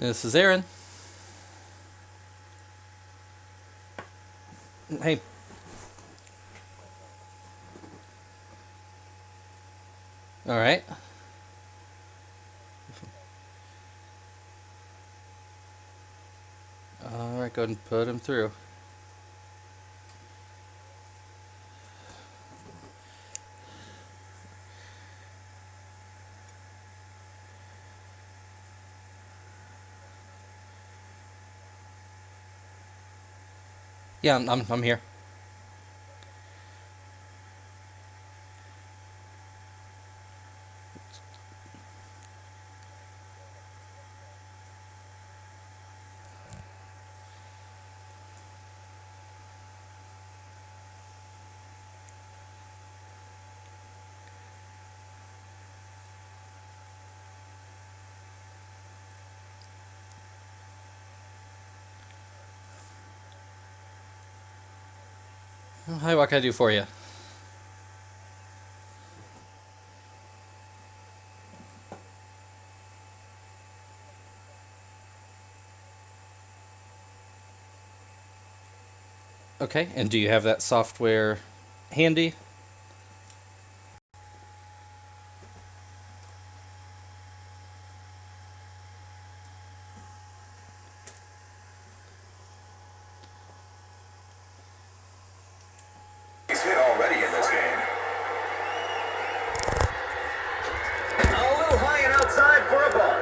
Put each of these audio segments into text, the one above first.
This is Aaron. Hey. All right. All right, go ahead and put him through. Yeah, I'm here. Hi, what can I do for you? Okay, and do you have that software handy? He's hit already in this game. A little high and outside for a ball.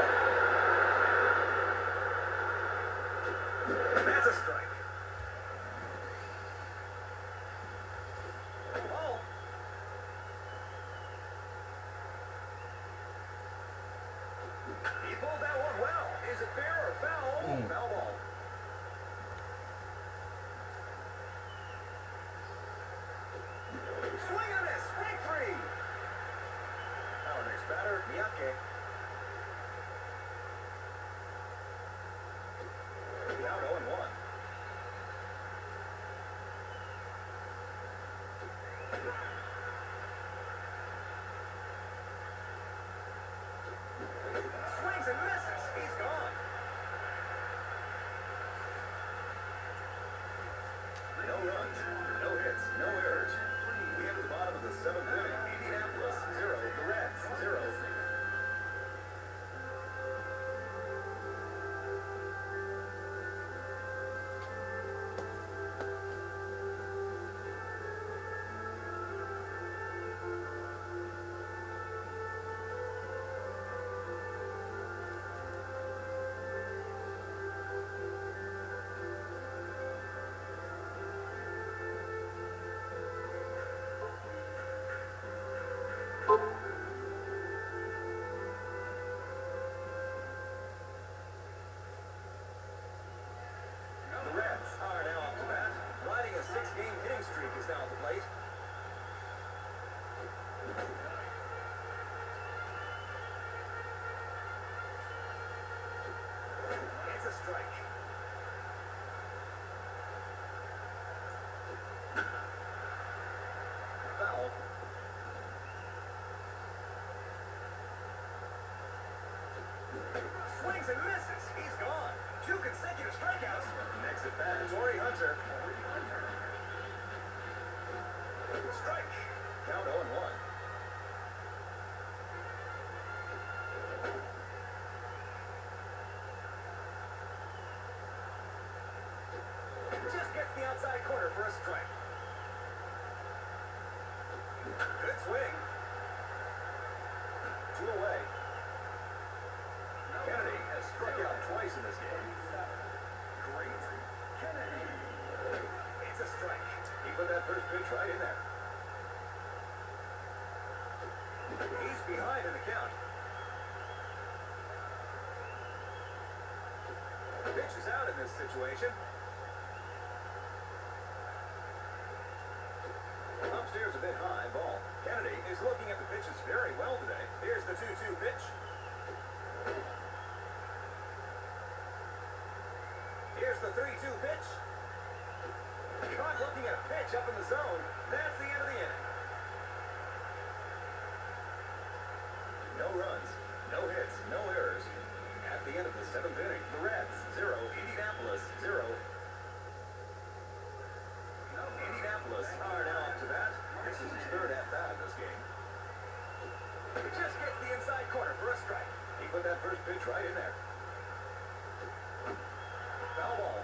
That's a strike. Ball. He pulled that one well. Is it fair or foul? Foul ball. Swing on this. Strike three. Our next batter, yanked. Now 0-1. Swings and misses. He's gone. No runs, no hits, no errors. We enter the bottom of the seventh inning. Indianapolis 0, the Reds 0. The Reds are now up to bat. Riding a six-game hitting streak is now at the plate. It's a strike. Foul. Swings and misses. He's gone. Two consecutive strikeouts. Next at bat, Torrey Hunter. Strike. Count 0-1. Just gets the outside corner for a strike. Good swing. Two away. Kennedy has struck out twice in this game. Great. Kennedy. It's a strike. He put that first pitch right in there. He's behind in the count. Pitch is out in this situation. Upstairs a bit high, ball. Kennedy is looking at the pitches very well today. Here's the 2-2 pitch. Here's the 3-2 pitch. Caught looking at a pitch up in the zone. That's the end of the inning. No runs, no hits, no errors. At the end of the seventh inning, the put that first pitch right in there. Foul ball.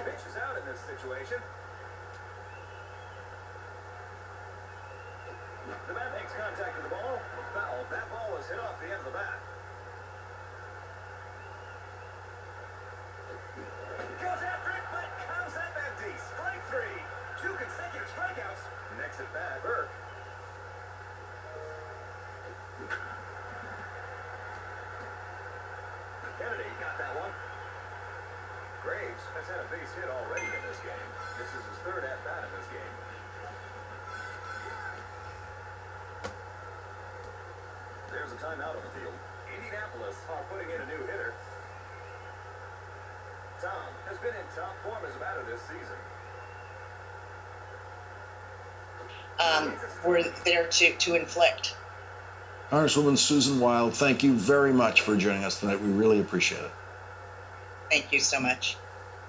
Pitch is out in this situation. The bat makes contact with the ball. Foul. That ball was hit off the end of the bat. Goes after it, but comes up empty. Strike three. 2 consecutive strikeouts. Next at bat, Burke. Kennedy got that one. Graves has had a base hit already in this game. This is his 3rd at-bat in this game. There's a timeout on the field. Indianapolis are putting in a new hitter. Tom has been in top form as a batter this season. We're there to inflict. Congresswoman Susan Wild, thank you very much for joining us tonight. We really appreciate it. Thank you so much.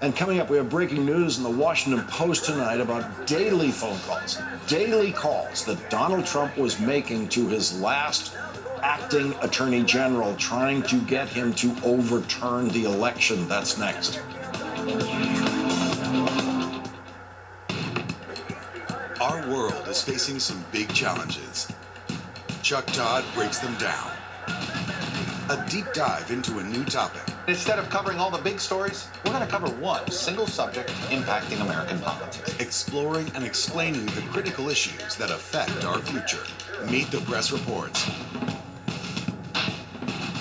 And coming up, we have breaking news in the Washington Post tonight about daily phone calls, daily calls that Donald Trump was making to his last acting attorney general, trying to get him to overturn the election. That's next. Our world is facing some big challenges. Chuck Todd breaks them down. A deep dive into a new topic. Instead of covering all the big stories, we're going to cover one single subject impacting American politics. Exploring and explaining the critical issues that affect our future. Meet the Press Reports.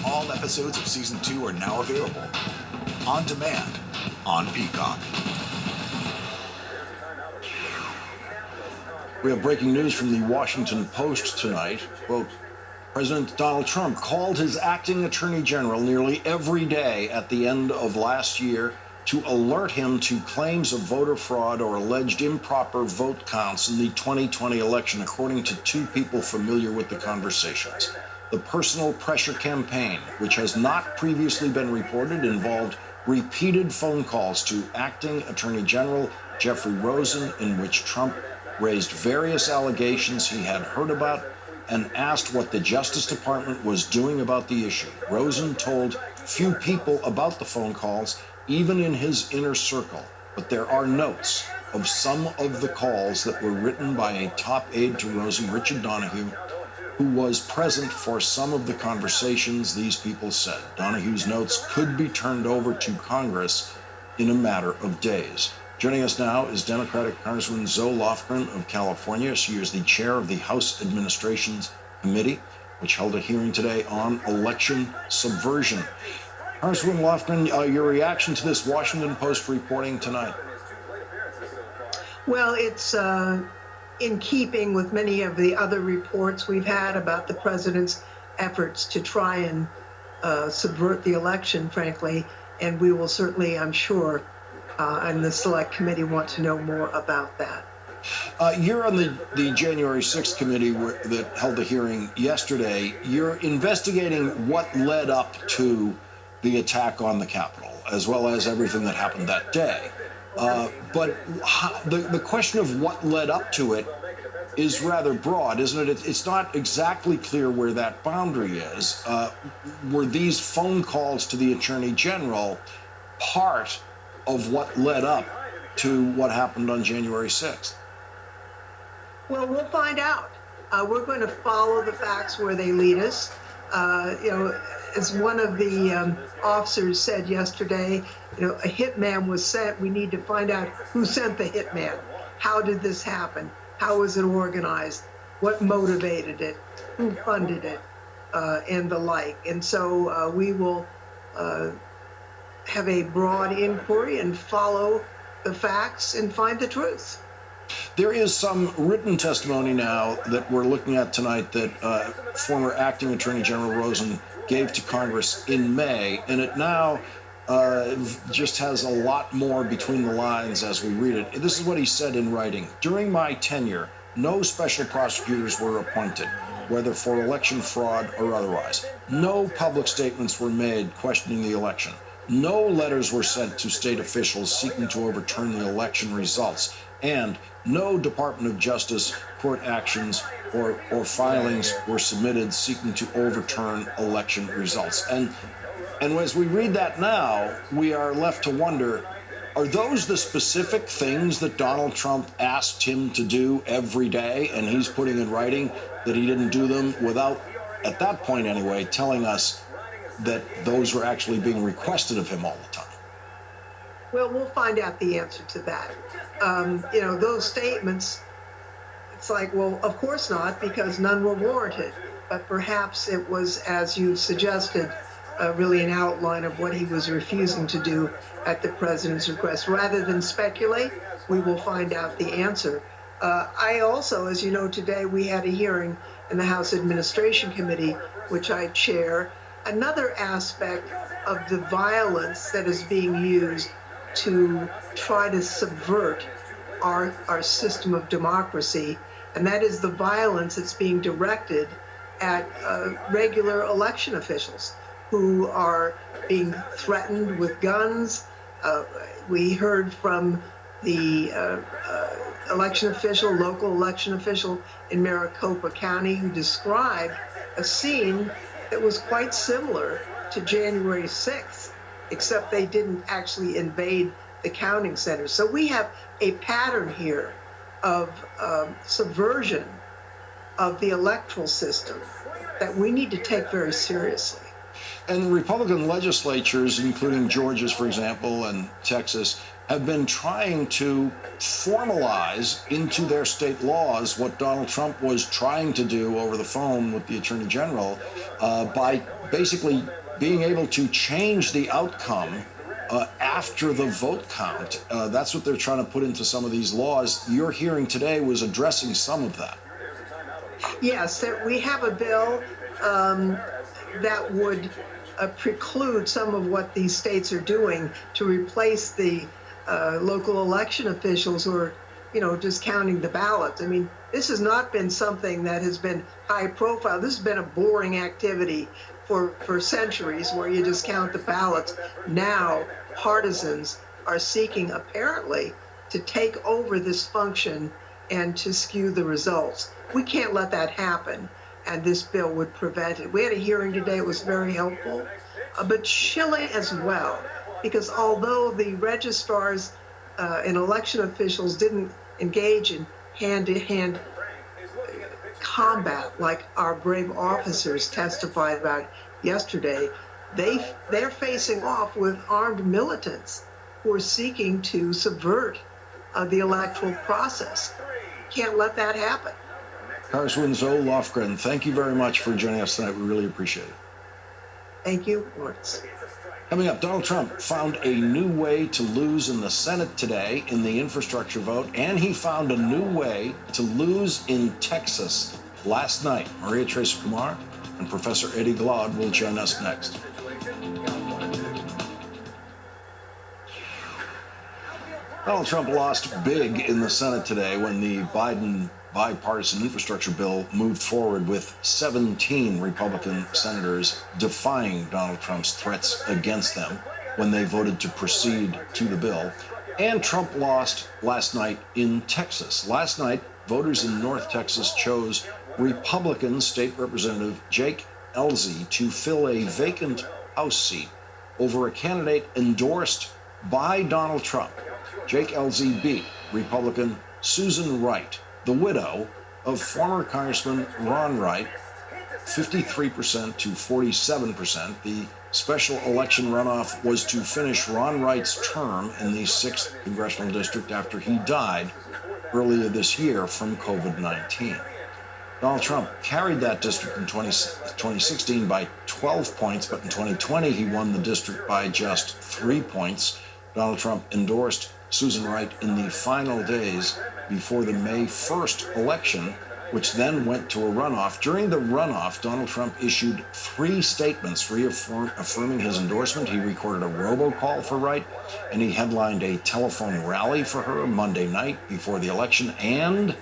All episodes of Season 2 are now available on demand on Peacock. We have breaking news from the Washington Post tonight. Quote, President Donald Trump called his acting attorney general nearly every day at the end of last year to alert him to claims of voter fraud or alleged improper vote counts in the 2020 election, according to 2 people familiar with the conversations. The personal pressure campaign, which has not previously been reported, involved repeated phone calls to acting attorney general Jeffrey Rosen, in which Trump raised various allegations he had heard about and asked what the Justice Department was doing about the issue. Rosen told few people about the phone calls, even in his inner circle, but there are notes of some of the calls that were written by a top aide to Rosen, Richard Donahue, who was present for some of the conversations, these people said. Donahue's notes could be turned over to Congress in a matter of days. Joining us now is Democratic Congresswoman Zoe Lofgren of California. She is the chair of the House Administration's Committee, which held a hearing today on election subversion. Congresswoman Lofgren, your reaction to this Washington Post reporting tonight? Well, it's in keeping with many of the other reports we've had about the president's efforts to try and subvert the election, frankly, and we will certainly, I'm sure, and the Select Committee want to know more about that. You're on the January 6th committee that held the hearing yesterday. You're investigating what led up to the attack on the Capitol, as well as everything that happened that day. But the question of what led up to it is rather broad, isn't it? It's not exactly clear where that boundary is. Were these phone calls to the Attorney General part of what led up to what happened on January 6th? Well, we'll find out. We're going to follow the facts where they lead us. As one of the officers said yesterday, a hitman was sent. We need to find out who sent the hitman. How did this happen? How was it organized? What motivated it? Who funded it? And the like. And so we will have a broad inquiry and follow the facts and find the truth. There is some written testimony now that we're looking at tonight that former acting Attorney General Rosen gave to Congress in May, and it now just has a lot more between the lines as we read it. This is what he said in writing. During my tenure, no special prosecutors were appointed, whether for election fraud or otherwise. No public statements were made questioning the election. No letters were sent to state officials seeking to overturn the election results. And No Department of Justice court actions or filings were submitted seeking to overturn election results. And as we read that now, we are left to wonder, are those the specific things that Donald Trump asked him to do every day, and he's putting in writing that he didn't do them without, at that point anyway, telling us that those were actually being requested of him all the time? Well, we'll find out the answer to that. Those statements, it's like, well, of course not, because none were warranted. But perhaps it was, as you suggested, really an outline of what he was refusing to do at the president's request. Rather than speculate, we will find out the answer. I also, as you know, today we had a hearing in the House Administration Committee, which I chair. Another aspect of the violence that is being used to try to subvert our system of democracy, and that is the violence that's being directed at regular election officials who are being threatened with guns. We heard from the local election official in Maricopa County, who described a scene that was quite similar to January 6th, except they didn't actually invade the counting center. So we have a pattern here of subversion of the electoral system that we need to take very seriously. And Republican legislatures, including Georgia's, for example, and Texas, have been trying to formalize into their state laws what Donald Trump was trying to do over the phone with the Attorney General by basically being able to change the outcome after the vote count. That's what they're trying to put into some of these laws. Your hearing today was addressing some of that. Yes, we have a bill that would preclude some of what these states are doing to replace the local election officials who are, just counting the ballots. I mean, this has not been something that has been high profile. This has been a boring activity for centuries, where you just count the ballots. Now, partisans are seeking, apparently, to take over this function and to skew the results. We can't let that happen, and this bill would prevent it. We had a hearing today. It was very helpful, but chilling as well, because although the registrars and election officials didn't engage in hand-to-hand combat like our brave officers testified about yesterday, they're facing off with armed militants who are seeking to subvert the electoral process. Can't let that happen. Congresswoman Zoe Lofgren, thank you very much for joining us tonight. We really appreciate it. Thank you, Lawrence. Coming up, Donald Trump found a new way to lose in the Senate today in the infrastructure vote, and he found a new way to lose in Texas last night. Maria Teresa Kumar and Professor Eddie Glaude will join us next. Donald Trump lost big in the Senate today when the Biden bipartisan infrastructure bill moved forward with 17 Republican senators defying Donald Trump's threats against them when they voted to proceed to the bill. And Trump lost last night in Texas. Last night, voters in North Texas chose Republican State Representative Jake Ellzey to fill a vacant House seat over a candidate endorsed by Donald Trump. Jake Ellzey beat Republican Susan Wright, the widow of former Congressman Ron Wright, 53% to 47%. The special election runoff was to finish Ron Wright's term in the 6th congressional district after he died earlier this year from COVID-19. Donald Trump carried that district in 2016 by 12 points, but in 2020 he won the district by just 3 points. Donald Trump endorsed Susan Wright in the final days before the May 1st election, which then went to a runoff. During the runoff, Donald Trump issued 3 statements affirming his endorsement. He recorded a robocall for Wright, and he headlined a telephone rally for her Monday night before the election, and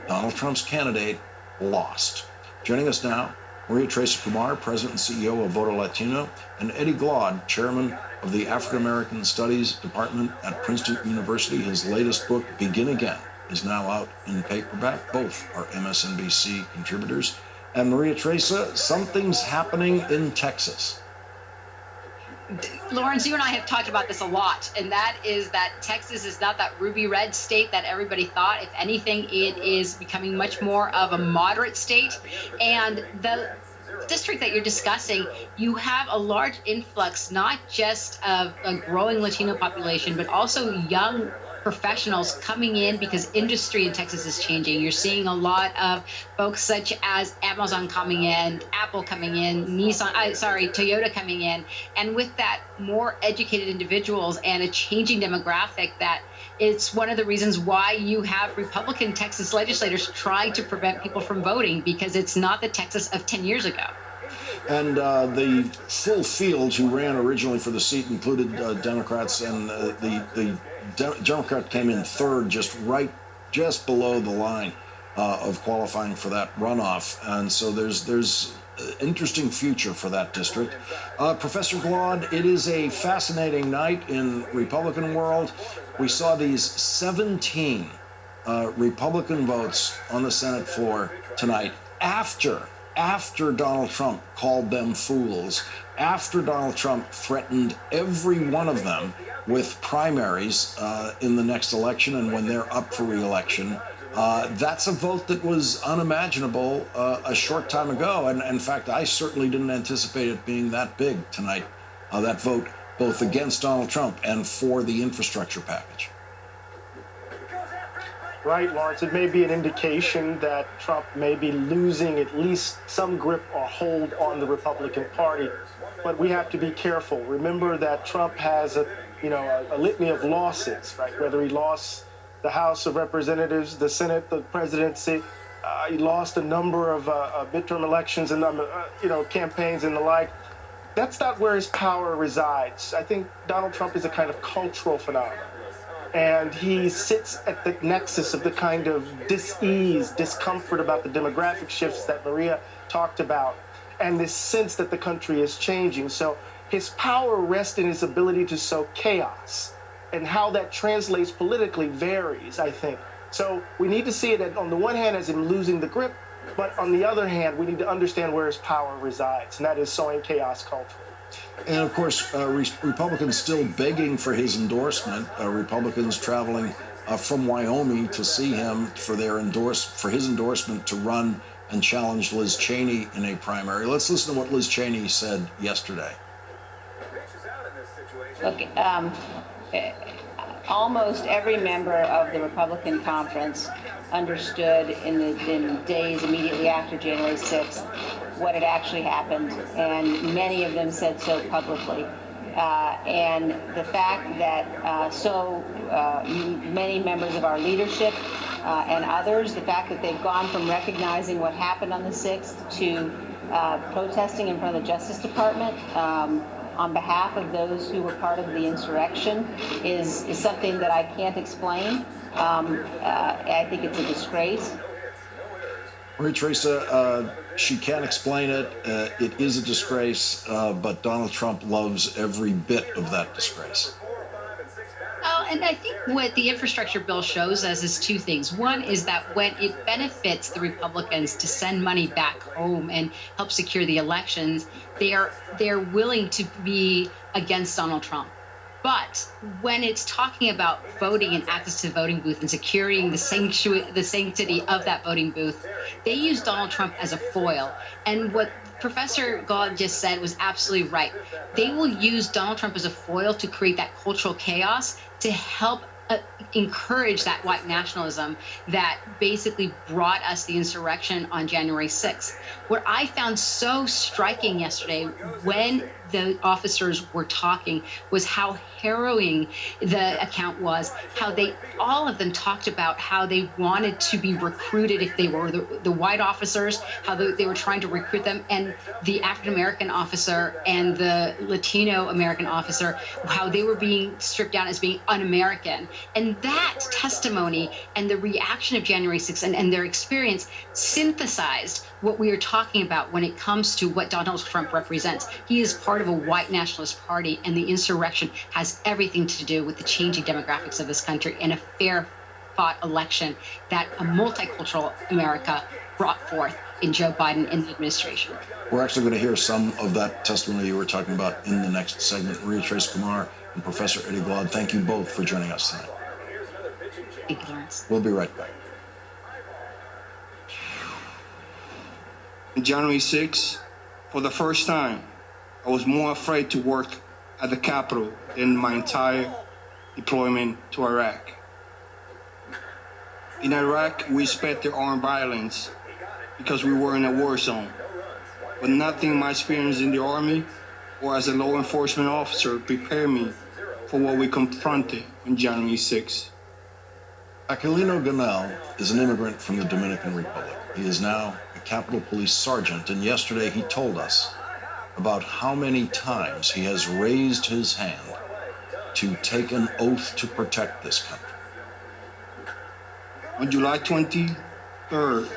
Donald Trump's candidate lost. Joining us now, Maria Teresa Kumar, President and CEO of Voto Latino, and Eddie Glaude, Chairman of the African American Studies Department at Princeton University. His latest book, Begin Again, is now out in paperback. Both are MSNBC contributors. And Maria Teresa, something's happening in Texas. Lawrence, you and I have talked about this a lot, and that is that Texas is not that ruby red state that everybody thought. If anything, it is becoming much more of a moderate state. And the district that you're discussing, you have a large influx, not just of a growing Latino population, but also young professionals coming in because industry in Texas is changing. You're seeing a lot of folks such as Amazon coming in, Apple coming in, Toyota coming in. And with that, more educated individuals and a changing demographic, that it's one of the reasons why you have Republican Texas legislators trying to prevent people from voting, because it's not the Texas of 10 years ago. And the full field who ran originally for the seat included Democrats, and the Democrat came in third, just below the line of qualifying for that runoff. And so there's interesting future for that district. Professor Glaude, it is a fascinating night in Republican world. We saw these 17 Republican votes on the Senate floor tonight after Donald Trump called them fools, after Donald Trump threatened every one of them with primaries in the next election and when they're up for re-election. That's a vote that was unimaginable a short time ago. And in fact, I certainly didn't anticipate it being that big tonight, that vote both against Donald Trump and for the infrastructure package. Right, Lawrence. It may be an indication that Trump may be losing at least some grip or hold on the Republican Party. But we have to be careful. Remember that Trump has a litany of losses, right? Whether he lost the House of Representatives, the Senate, the presidency, he lost a number of midterm elections and campaigns and the like. That's not where his power resides. I think Donald Trump is a kind of cultural phenomenon. And he sits at the nexus of the kind of dis-ease, discomfort about the demographic shifts that Maria talked about, and this sense that the country is changing. So his power rests in his ability to sow chaos. And how that translates politically varies, I think. So we need to see it on the one hand as him losing the grip, but on the other hand, we need to understand where his power resides, and that is sowing chaos culturally. And of course, Republicans still begging for his endorsement. Republicans traveling from Wyoming to see him for his endorsement to run and challenge Liz Cheney in a primary. Let's listen to what Liz Cheney said yesterday. Look, almost every member of the Republican conference understood in the days immediately after January 6th what had actually happened, and many of them said so publicly. And the fact that so many members of our leadership and others, the fact that they've gone from recognizing what happened on the 6th to protesting in front of the Justice Department on behalf of those who were part of the insurrection is something that I can't explain. I think it's a disgrace. Maria Teresa, she can't explain it. It is a disgrace, but Donald Trump loves every bit of that disgrace. Oh, and I think what the infrastructure bill shows us is two things. One is that when it benefits the Republicans to send money back home and help secure the elections, they're willing to be against Donald Trump. But when it's talking about voting and access to the voting booth and securing the sanctity of that voting booth, they use Donald Trump as a foil. And what Professor Glaude just said was absolutely right. They will use Donald Trump as a foil to create that cultural chaos to help encourage that white nationalism that basically brought us the insurrection on January 6th. What I found so striking yesterday when the officers were talking was how harrowing the account was, how all of them talked about how they wanted to be recruited if they were the white officers, how they were trying to recruit them, and the African-American officer and the Latino American officer, how they were being stripped down as being un-American. And that testimony and the reaction of January 6th and their experience synthesized what we are talking about when it comes to what Donald Trump represents. He is part of a white nationalist party, and the insurrection has everything to do with the changing demographics of this country and a fair fought election that a multicultural America brought forth in Joe Biden and the administration. We're actually going to hear some of that testimony you were talking about in the next segment. Maria Trace Kumar and Professor Eddie Glaude, thank you both for joining us tonight. Thank you, Lawrence. We'll be right back. On January 6th, for the first time, I was more afraid to work at the Capitol than my entire deployment to Iraq. In Iraq, we expected armed violence because we were in a war zone, but nothing in my experience in the Army or as a law enforcement officer prepared me for what we confronted on January 6th. Aquilino Gonell is an immigrant from the Dominican Republic. He is now a Capitol Police sergeant, and yesterday he told us about how many times he has raised his hand to take an oath to protect this country. On July 23rd,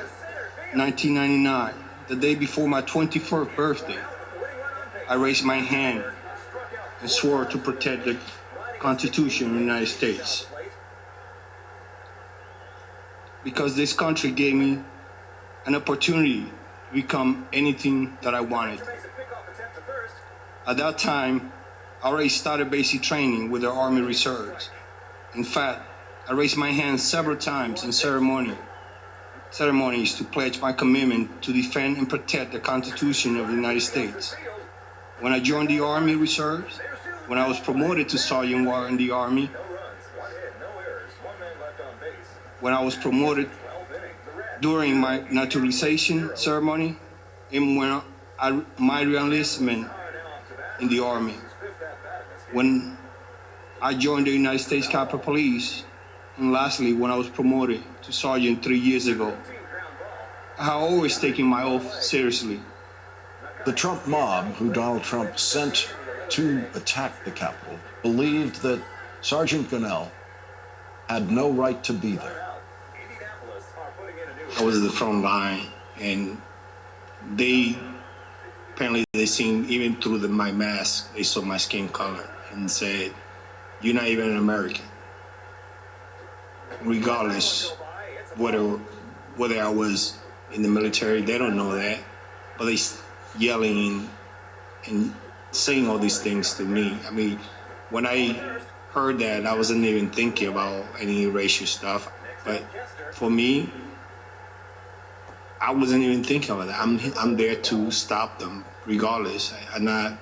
1999, the day before my 21st birthday, I raised my hand and swore to protect the Constitution of the United States. Because this country gave me an opportunity to become anything that I wanted. At that time, I already started basic training with the Army Reserves. In fact, I raised my hand several times in ceremonies to pledge my commitment to defend and protect the Constitution of the United States. When I joined the Army Reserves, when I was promoted to Sergeant While in the Army, when I was promoted during my naturalization ceremony, and when my reenlistment in the Army, when I joined the United States Capitol Police, and lastly, when I was promoted to Sergeant 3 years ago. I have always taken my oath seriously. The Trump mob, who Donald Trump sent to attack the Capitol, believed that Sergeant Gonell had no right to be there. I was at the front line, and apparently they seen, even through my mask, they saw my skin color and said, "You're not even an American." Regardless, whether I was in the military, they don't know that, but they yelling and saying all these things to me. I mean, when I heard that, I wasn't even thinking about any racial stuff, but for me, I wasn't even thinking about that. I'm there to stop them, regardless. I'm not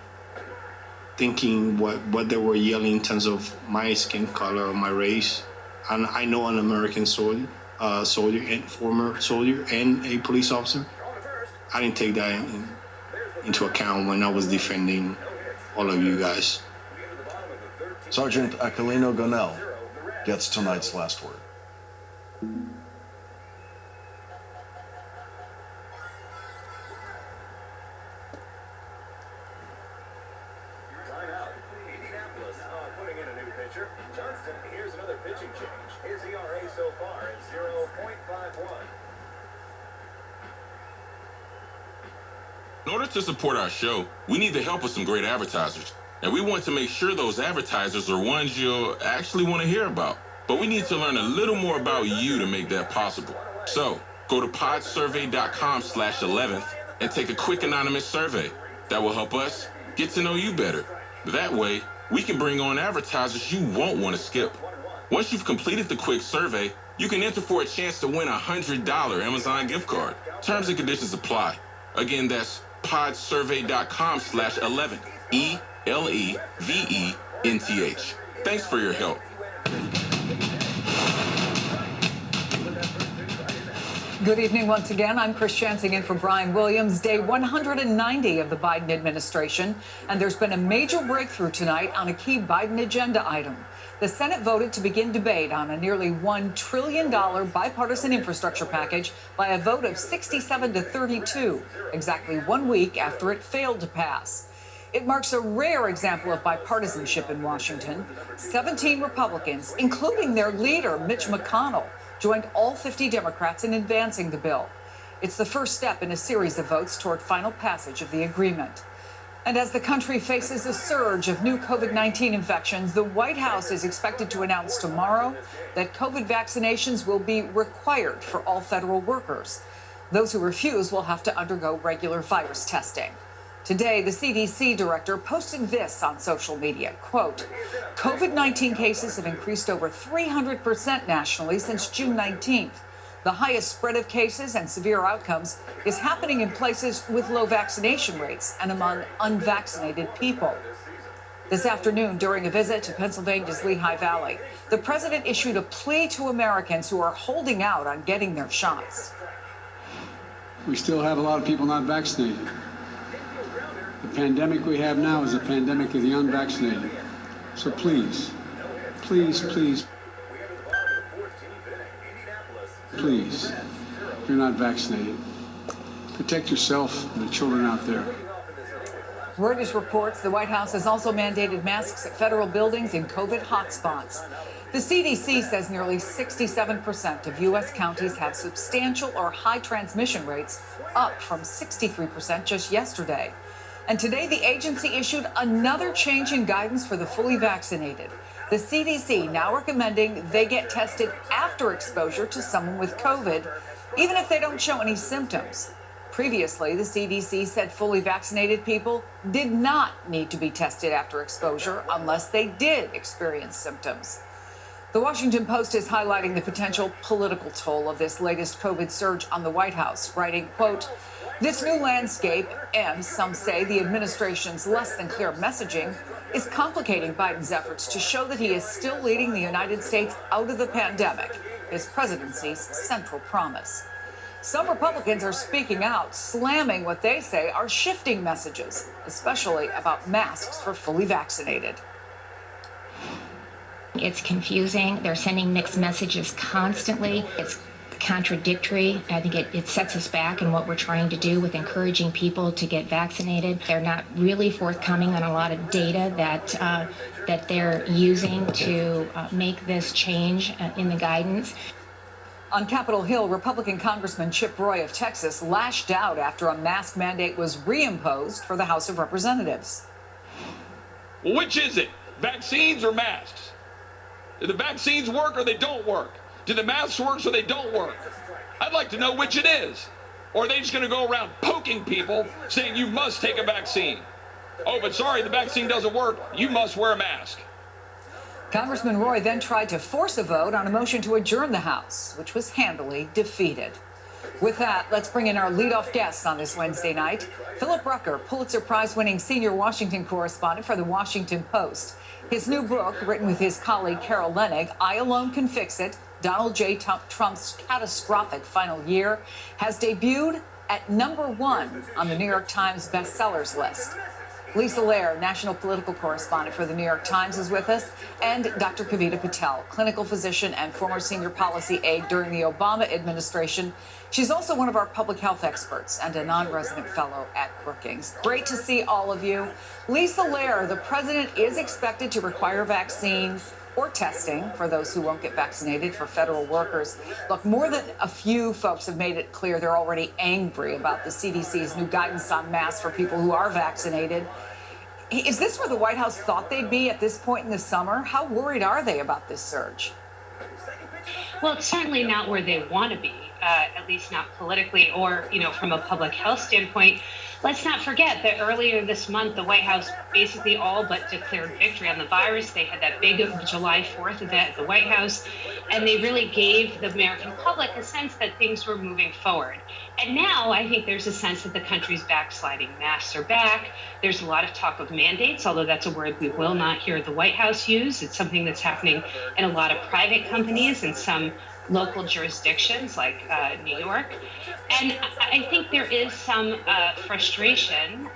thinking what they were yelling in terms of my skin color or my race. And I know an American soldier and former soldier and a police officer. I didn't take that into account when I was defending all of you guys. Sergeant Aquilino Gonell gets tonight's last word. Indianapolis putting in a new pitcher. Johnston, here's another pitching change. His ERA so far is 0.51. In order to support our show, we need the help of some great advertisers. And we want to make sure those advertisers are ones you'll actually want to hear about. But we need to learn a little more about you to make that possible. So, go to podsurvey.com/11th and take a quick anonymous survey. That will help us get to know you better. That way, we can bring on advertisers you won't want to skip. Once you've completed the quick survey, you can enter for a chance to win a $100 Amazon gift card. Terms and conditions apply. Again, that's podsurvey.com/11th. ELEVENTH. Thanks for your help. Good evening once again. I'm Chris Chansing in for Brian Williams. Day 190 of the Biden administration, and there's been a major breakthrough tonight on a key Biden agenda item. The Senate voted to begin debate on a nearly $1 trillion bipartisan infrastructure package by a vote of 67 to 32, exactly 1 week after it failed to pass. It marks a rare example of bipartisanship in Washington. 17 Republicans, including their leader, Mitch McConnell, joined all 50 Democrats in advancing the bill. It's the first step in a series of votes toward final passage of the agreement. And as the country faces a surge of new COVID-19 infections, the White House is expected to announce tomorrow that COVID vaccinations will be required for all federal workers. Those who refuse will have to undergo regular virus testing. Today, the CDC director posted this on social media, quote, COVID-19 cases have increased over 300% nationally since June 19th. The highest spread of cases and severe outcomes is happening in places with low vaccination rates and among unvaccinated people. This afternoon, during a visit to Pennsylvania's Lehigh Valley, the president issued a plea to Americans who are holding out on getting their shots. We still have a lot of people not vaccinated. The pandemic we have now is a pandemic of the unvaccinated. So please, please, please, please, if you're not vaccinated, protect yourself and the children out there. Reuters reports the White House has also mandated masks at federal buildings in COVID hotspots. The CDC says nearly 67% of U.S. counties have substantial or high transmission rates, up from 63% just yesterday. And today, the agency issued another change in guidance for the fully vaccinated. The CDC now recommending they get tested after exposure to someone with COVID, even if they don't show any symptoms. Previously, the CDC said fully vaccinated people did not need to be tested after exposure unless they did experience symptoms. The Washington Post is highlighting the potential political toll of this latest COVID surge on the White House, writing, quote, this new landscape, and some say the administration's less than clear messaging, is complicating Biden's efforts to show that he is still leading the United States out of the pandemic, his presidency's central promise. Some Republicans are speaking out, slamming what they say are shifting messages, especially about masks for fully vaccinated. It's confusing. They're sending mixed messages constantly. It's contradictory. I think it sets us back in what we're trying to do with encouraging people to get vaccinated. They're not really forthcoming on a lot of data that they're using to make this change in the guidance. On Capitol Hill, Republican Congressman Chip Roy of Texas lashed out after a mask mandate was reimposed for the House of Representatives. Well, which is it? Vaccines or masks? Do the vaccines work or they don't work? Do the masks work or they don't work? I'd like to know which it is. Or are they just going to go around poking people saying you must take a vaccine? Oh, but sorry, the vaccine doesn't work. You must wear a mask. Congressman Roy then tried to force a vote on a motion to adjourn the House, which was handily defeated. With that, let's bring in our leadoff guests on this Wednesday night. Philip Rucker, Pulitzer Prize-winning senior Washington correspondent for The Washington Post. His new book, written with his colleague Carol Leonnig, I Alone Can Fix It, Donald J. Trump's catastrophic final year, has debuted at #1 on the New York Times bestsellers list. Lisa Lair, national political correspondent for the New York Times, is with us, and Dr. Kavita Patel, clinical physician and former senior policy aide during the Obama administration. She's also one of our public health experts and a non-resident fellow at Brookings. Great to see all of you. Lisa Lair, the president is expected to require vaccines or testing for those who won't get vaccinated for federal workers. Look, more than a few folks have made it clear they're already angry about the CDC's new guidance on masks for people who are vaccinated. Is this where the White House thought they'd be at this point in the summer? How worried are they about this surge? Well, it's certainly not where they want to be, at least not politically or, from a public health standpoint. Let's not forget that earlier this month, the White House basically all but declared victory on the virus. They had that big July 4th event at the White House, and they really gave the American public a sense that things were moving forward. And now I think there's a sense that the country's backsliding. Masks are back. There's a lot of talk of mandates, although that's a word we will not hear the White House use. It's something that's happening in a lot of private companies and some local jurisdictions like New York. And I think there is some frustration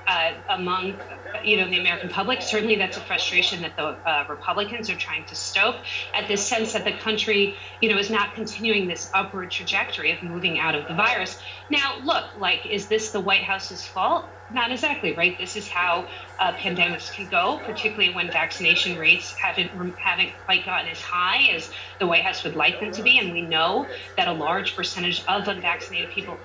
among, the American public. Certainly that's a frustration that the Republicans are trying to stoke at this sense that the country, is not continuing this upward trajectory of moving out of the virus. Now, look, is this the White House's fault? not exactly, right? This is how pandemics can go, particularly when vaccination rates haven't quite gotten as high as the White House would like them to be. And we know that a large percentage of unvaccinated people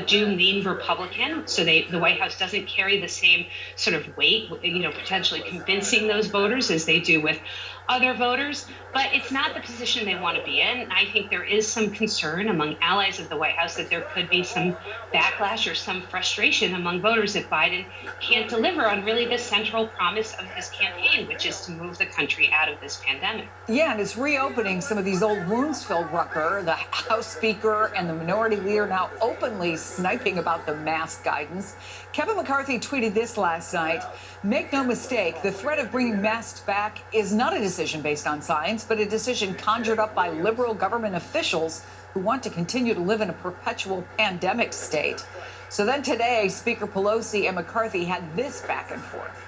do lean Republican. So the White House doesn't carry the same sort of weight, potentially convincing those voters as they do with other voters, but it's not the position they want to be in. I think there is some concern among allies of the White House that there could be some backlash or some frustration among voters if Biden can't deliver on really the central promise of his campaign, which is to move the country out of this pandemic. Yeah, and it's reopening some of these old wounds, Phil Rucker, the House Speaker and the Minority Leader now openly sniping about the mask guidance. Kevin McCarthy tweeted this last night: "Make no mistake, the threat of bringing masks back is not a decision based on science, but a decision conjured up by liberal government officials who want to continue to live in a perpetual pandemic state." So then today, Speaker Pelosi and McCarthy had this back and forth.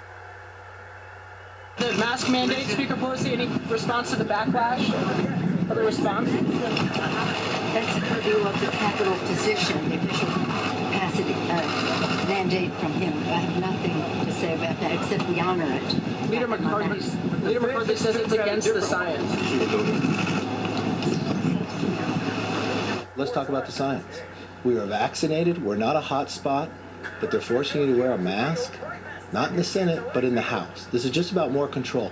The mask mandate, Speaker Pelosi, any response to the backlash? Other response? That's the purview of the Capitol physician, the official capacity mandate from him. I have nothing to say about that except we honor it. Leader McCarthy says it's against the science. Let's talk about the science. We are vaccinated. We're not a hot spot, but they're forcing you to wear a mask. Not in the Senate, but in the House. This is just about more control.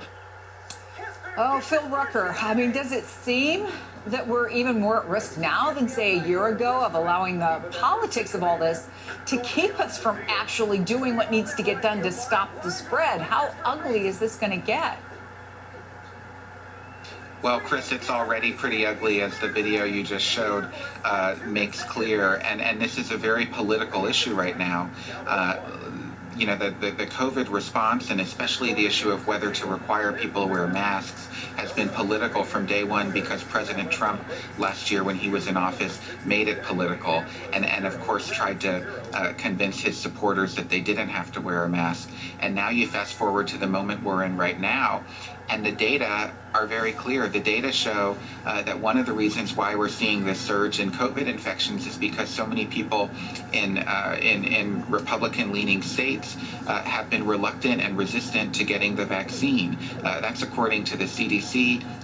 Oh, Phil Rucker, I mean, does it seem that we're even more at risk now than, say, a year ago of allowing the politics of all this to keep us from actually doing what needs to get done to stop the spread? How ugly is this going to get? Well, Chris, it's already pretty ugly, as the video you just showed makes clear. And this is a very political issue right now. The COVID response, and especially the issue of whether to require people to wear masks, has been political from day one because President Trump last year, when he was in office, made it political and of course tried to convince his supporters that they didn't have to wear a mask. And now you fast forward to the moment we're in right now, and the data are very clear. The data show that one of the reasons why we're seeing this surge in COVID infections is because so many people in Republican-leaning states have been reluctant and resistant to getting the vaccine. That's according to the CDC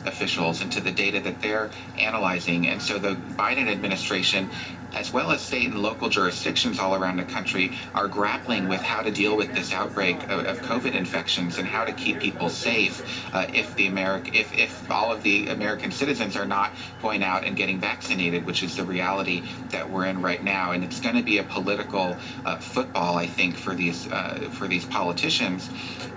officials and to the data that they're analyzing. And so the Biden administration, as well as state and local jurisdictions all around the country, are grappling with how to deal with this outbreak of COVID infections and how to keep people safe if all of the American citizens are not going out and getting vaccinated, which is the reality that we're in right now. And it's going to be a political football, I think, for these politicians.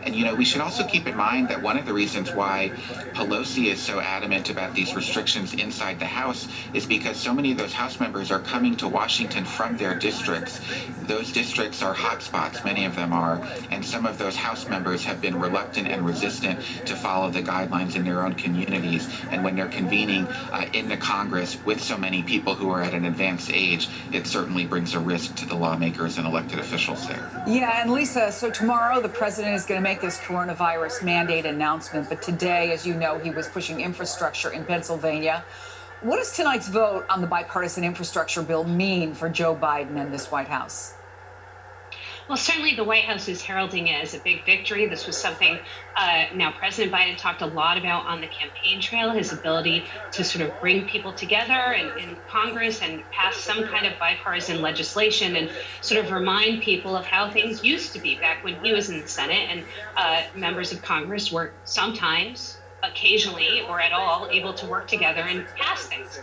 And we should also keep in mind that one of the reasons why Pelosi is so adamant about these restrictions inside the House is because so many of those House members are coming to Washington from their districts. Those districts are hotspots, many of them are, and some of those House members have been reluctant and resistant to follow the guidelines in their own communities. And when they're convening in the Congress with so many people who are at an advanced age, it certainly brings a risk to the lawmakers and elected officials there. Yeah, and Lisa, so tomorrow the president is going to make this coronavirus mandate announcement, but today, as you know, he was pushing infrastructure in Pennsylvania. What does tonight's vote on the bipartisan infrastructure bill mean for Joe Biden and this White House? Well, certainly the White House is heralding it as a big victory. This was something now President Biden talked a lot about on the campaign trail, his ability to sort of bring people together in Congress and pass some kind of bipartisan legislation and sort of remind people of how things used to be back when he was in the Senate, and members of Congress were sometimes, occasionally or at all, able to work together and pass things.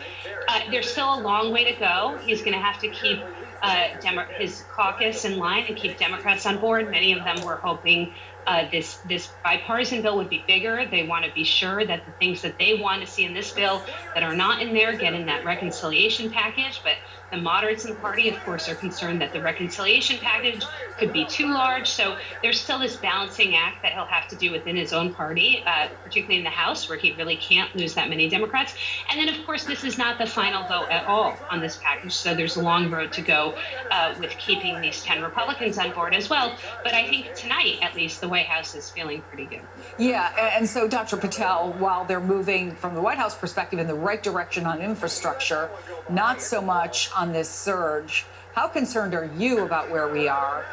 There's still a long way to go. He's going to have to keep his caucus in line and keep Democrats on board. Many of them were hoping this bipartisan bill would be bigger. They want to be sure that the things that they want to see in this bill that are not in there get in that reconciliation package. But the moderates in the party, of course, are concerned that the reconciliation package could be too large. So there's still this balancing act that he'll have to do within his own party, particularly in the House, where he really can't lose that many Democrats. And then, of course, this is not the final vote at all on this package. So there's a long road to go with keeping these 10 Republicans on board as well. But I think tonight, at least, the White House is feeling pretty good. Yeah, and so Dr. Patel, while they're moving from the White House perspective in the right direction on infrastructure, not so much on this surge, How concerned are you about where we are?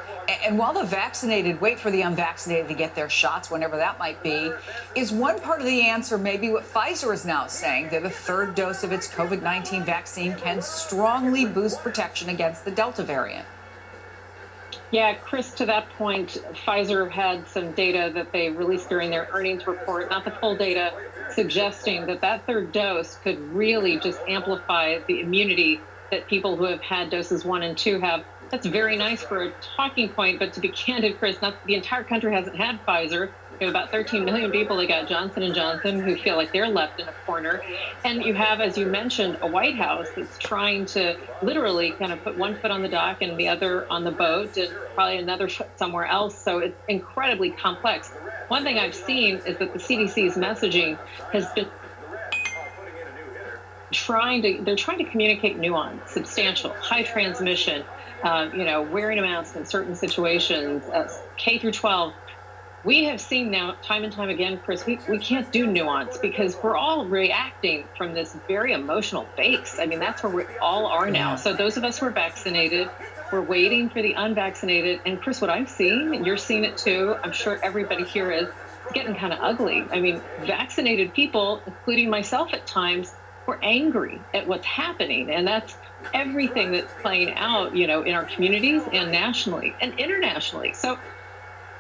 And while the vaccinated wait for the unvaccinated to get their shots, whenever that might be, is one part of the answer maybe what Pfizer is now saying, that a third dose of its COVID-19 vaccine can strongly boost protection against the Delta variant? Yeah, Chris, to that point, Pfizer had some data that they released during their earnings report, not the full data, suggesting that that third dose could really just amplify the immunity that people who have had doses 1 and 2 have. That's very nice for a talking point, but to be candid, Chris, not the entire country hasn't had Pfizer. You have about 13 million people that got Johnson & Johnson who feel like they're left in a corner. And you have, as you mentioned, a White House that's trying to literally kind of put one foot on the dock and the other on the boat and probably another foot somewhere else. So it's incredibly complex. One thing I've seen is that the CDC's messaging has been they're trying to communicate nuance, substantial, high transmission, wearing a mask in certain situations, K through 12. We have seen now time and time again, Chris, we can't do nuance because we're all reacting from this very emotional base. I mean, that's where we all are now. So those of us who are vaccinated, we're waiting for the unvaccinated. And Chris, what I'm seeing, and you're seeing it too, I'm sure everybody here is, it's getting kind of ugly. I mean, vaccinated people, including myself at times, we're angry at what's happening. And that's everything that's playing out, in our communities and nationally and internationally. So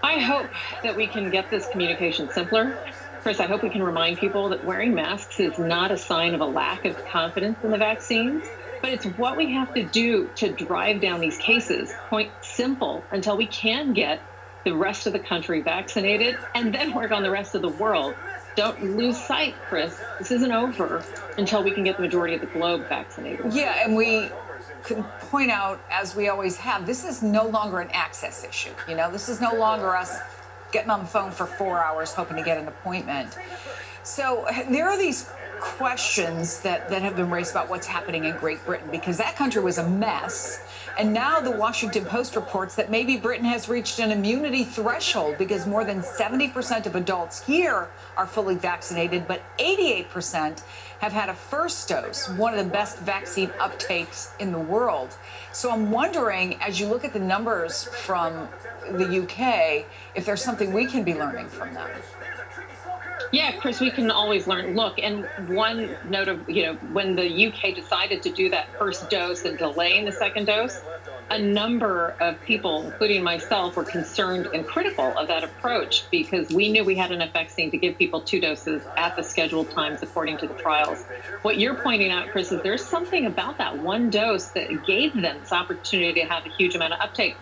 I hope that we can get this communication simpler. Chris, I hope we can remind people that wearing masks is not a sign of a lack of confidence in the vaccines, but it's what we have to do to drive down these cases. Point simple, until we can get the rest of the country vaccinated and then work on the rest of the world. Don't lose sight, Chris. This isn't over until we can get the majority of the globe vaccinated. Yeah, and we can point out, as we always have, this is no longer an access issue. This is no longer us getting on the phone for 4 hours hoping to get an appointment. So there are these questions that have been raised about what's happening in Great Britain, because that country was a mess. And now the Washington Post reports that maybe Britain has reached an immunity threshold because more than 70% of adults here are fully vaccinated, but 88% have had a first dose, one of the best vaccine uptakes in the world. So I'm wondering, as you look at the numbers from the UK, if there's something we can be learning from them. Yeah, Chris, we can always learn. Look, and one note of, when the UK decided to do that first dose and delaying the second dose, a number of people, including myself, were concerned and critical of that approach because we knew we had enough vaccine to give people 2 doses at the scheduled times according to the trials. What you're pointing out, Chris, is there's something about that one dose that gave them this opportunity to have a huge amount of uptake.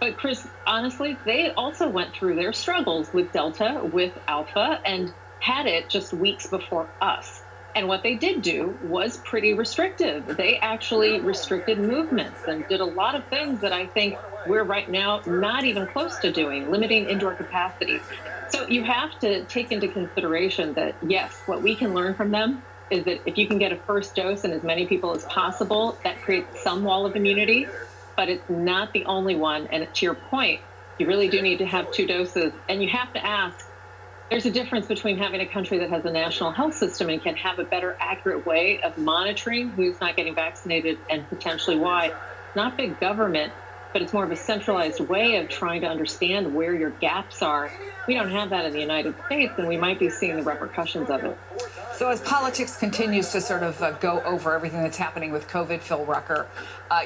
But Chris, honestly, they also went through their struggles with Delta, with Alpha, and had it just weeks before us. And what they did do was pretty restrictive. They actually restricted movements and did a lot of things that I think we're right now not even close to doing, limiting indoor capacity. So you have to take into consideration that, yes, what we can learn from them is that if you can get a first dose in as many people as possible, that creates some wall of immunity, but it's not the only one. And to your point, you really do need to have 2 doses. And you have to ask, there's a difference between having a country that has a national health system and can have a better, accurate way of monitoring who's not getting vaccinated and potentially why. Not big government, but it's more of a centralized way of trying to understand where your gaps are. We don't have that in the United States, and we might be seeing the repercussions of it. So as politics continues to sort of go over everything that's happening with COVID, Phil Rucker,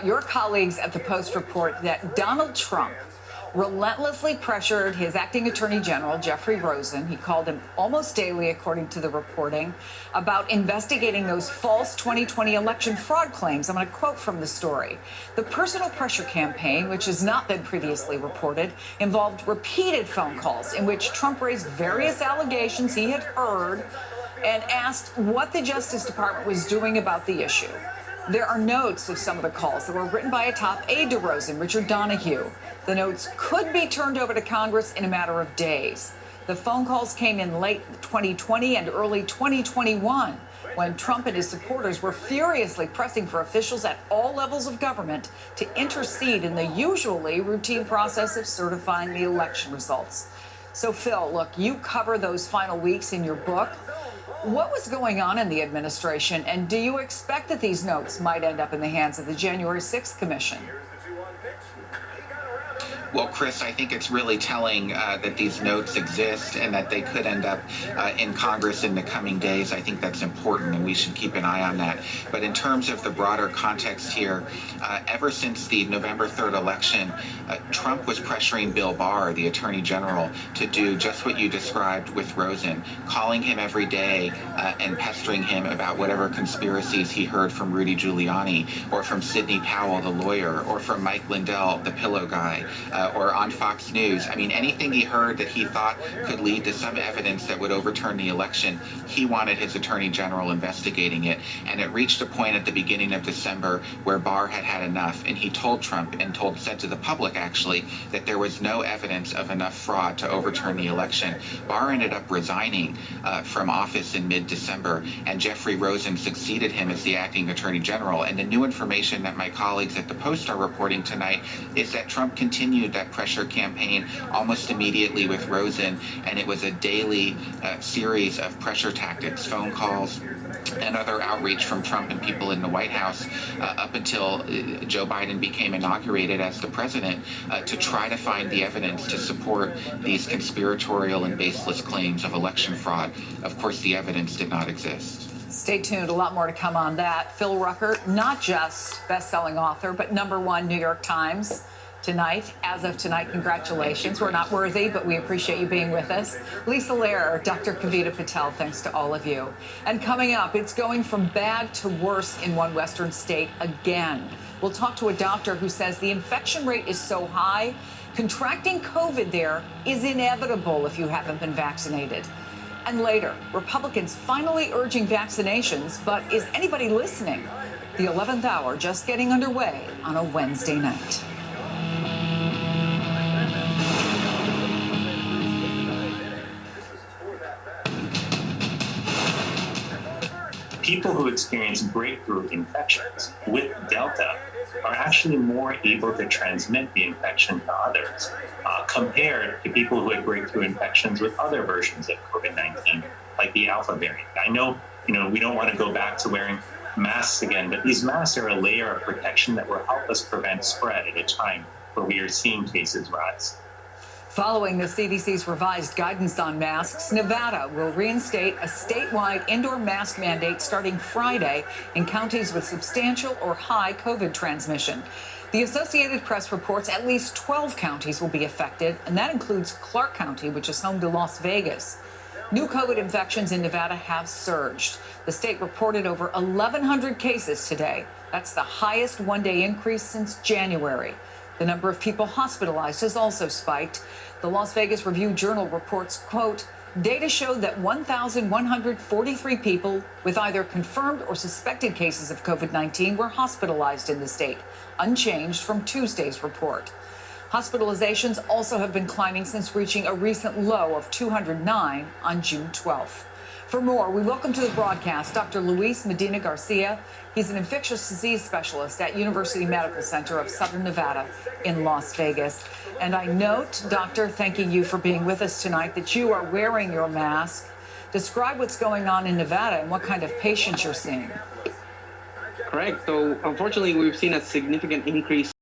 your colleagues at the Post report that Donald Trump relentlessly pressured his acting attorney general, Jeffrey Rosen, he called him almost daily, according to the reporting, about investigating those false 2020 election fraud claims. I'm going to quote from the story. The personal pressure campaign, which has not been previously reported, involved repeated phone calls in which Trump raised various allegations he had heard and asked what the Justice Department was doing about the issue. There are notes of some of the calls that were written by a top aide to Rosen, Richard Donahue. The notes could be turned over to Congress in a matter of days. The phone calls came in late 2020 and early 2021, when Trump and his supporters were furiously pressing for officials at all levels of government to intercede in the usually routine process of certifying the election results. So, Phil, look, you cover those final weeks in your book. What was going on in the administration, and do you expect that these notes might end up in the hands of the January 6th Commission? Well, Chris, I think it's really telling that these notes exist and that they could end up in Congress in the coming days. I think that's important, and we should keep an eye on that. But in terms of the broader context here, ever since the November 3rd election, Trump was pressuring Bill Barr, the Attorney General, to do just what you described with Rosen, calling him every day and pestering him about whatever conspiracies he heard from Rudy Giuliani or from Sidney Powell, the lawyer, or from Mike Lindell, the pillow guy, or on Fox News. I mean, anything he heard that he thought could lead to some evidence that would overturn the election, he wanted his Attorney General investigating it. And it reached a point at the beginning of December where Barr had had enough, and he told Trump and said to the public, actually, that there was no evidence of enough fraud to overturn the election. Barr ended up resigning from office in mid-December, and Jeffrey Rosen succeeded him as the acting Attorney General. And the new information that my colleagues at the Post are reporting tonight is that Trump continued that pressure campaign almost immediately with Rosen, and it was a daily series of pressure tactics, phone calls, and other outreach from Trump and people in the White House up until Joe Biden became inaugurated as the president to try to find the evidence to support these conspiratorial and baseless claims of election fraud. Of course, the evidence did not exist. Stay tuned. A lot more to come on that. Phil Rucker, not just best-selling author, but #1 New York Times tonight. As of tonight, congratulations. We're not worthy, but we appreciate you being with us. Lisa Lehrer, Dr. Kavita Patel, thanks to all of you. And coming up, it's going from bad to worse in one western state again. We'll talk to a doctor who says the infection rate is so high, contracting COVID there is inevitable if you haven't been vaccinated. And later, Republicans finally urging vaccinations, but is anybody listening? The 11th hour just getting underway on a Wednesday night. People who experience breakthrough infections with Delta are actually more able to transmit the infection to others compared to people who had breakthrough infections with other versions of COVID-19, like the Alpha variant. I know, we don't want to go back to wearing masks again, but these masks are a layer of protection that will help us prevent spread at a time where we are seeing cases rise. Following the CDC's revised guidance on masks, Nevada will reinstate a statewide indoor mask mandate starting Friday in counties with substantial or high COVID transmission. The Associated Press reports at least 12 counties will be affected, and that includes Clark County, which is home to Las Vegas. New COVID infections in Nevada have surged. The state reported over 1,100 cases today. That's the highest one-day increase since January. The number of people hospitalized has also spiked. The Las Vegas Review-Journal reports, quote, data showed that 1,143 people with either confirmed or suspected cases of COVID-19 were hospitalized in the state, unchanged from Tuesday's report. Hospitalizations also have been climbing since reaching a recent low of 209 on June 12th. For more, we welcome to the broadcast Dr. Luis Medina Garcia. He's an infectious disease specialist at University Medical Center of Southern Nevada in Las Vegas. And I note, Doctor, thanking you for being with us tonight, that you are wearing your mask. Describe what's going on in Nevada and what kind of patients you're seeing. Correct. So unfortunately, we've seen a significant increase